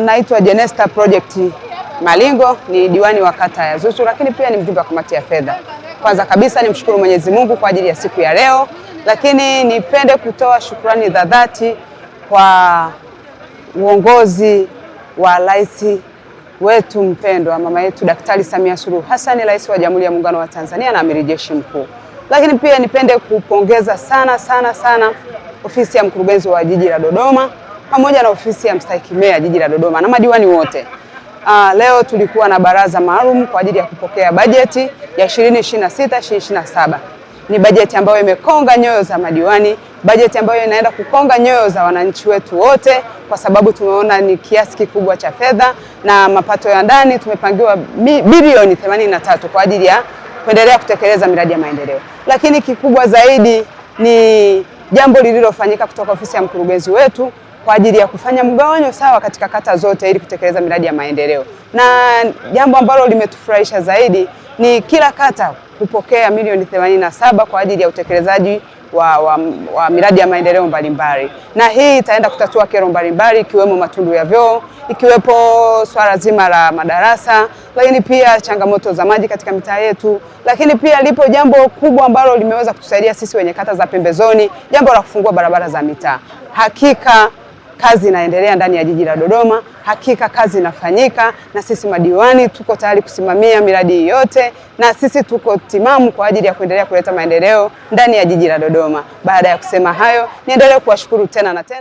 Naitwa Jenesta Project Malingo, ni diwani wa kata ya Zuchu, lakini pia ni mjumbe wa kamati ya fedha. Kwanza kabisa nimshukuru Mwenyezi Mungu kwa ajili ya siku ya leo, lakini nipende kutoa shukrani za dhati kwa uongozi wa rais wetu mpendwa, mama yetu Daktari Samia Suluhu Hassan, rais wa Jamhuri ya Muungano wa Tanzania na amiri jeshi mkuu. Lakini pia nipende kupongeza sana ofisi ya mkurugenzi wa jiji la Dodoma pamoja na ofisi ya mstahiki meya jiji la Dodoma na madiwani wote. Leo tulikuwa na baraza maalum kwa ajili ya kupokea bajeti ya 2026-2027. Ni bajeti ambayo imekonga nyoyo za madiwani, bajeti ambayo inaenda kukonga nyoyo za wananchi wetu wote, kwa sababu tumeona ni kiasi kikubwa cha fedha na mapato ya ndani tumepangiwa bilioni 83 kwa ajili ya kuendelea kutekeleza miradi ya maendeleo. Lakini kikubwa zaidi ni jambo lililofanyika kutoka ofisi ya mkurugenzi wetu kwa ajili ya kufanya mgawanyo sawa katika kata zote ili kutekeleza miradi ya maendeleo. Na jambo ambalo limetufurahisha zaidi ni kila kata kupokea milioni 87 kwa ajili ya utekelezaji wa miradi ya maendeleo mbalimbali. Na hii itaenda kutatua kero mbalimbali ikiwemo matundu ya vyoo, ikiwepo swala zima la madarasa, lakini pia changamoto za maji katika mitaa yetu. Lakini pia lipo jambo kubwa ambalo limeweza kutusaidia sisi wenye kata za pembezoni, jambo la kufungua barabara za mitaa. Hakika kazi inaendelea ndani ya jiji la Dodoma, hakika kazi inafanyika, na sisi madiwani tuko tayari kusimamia miradi yote, na sisi tuko timamu kwa ajili ya kuendelea kuleta maendeleo ndani ya jiji la Dodoma. Baada ya kusema hayo, niendelee kuwashukuru tena na tena.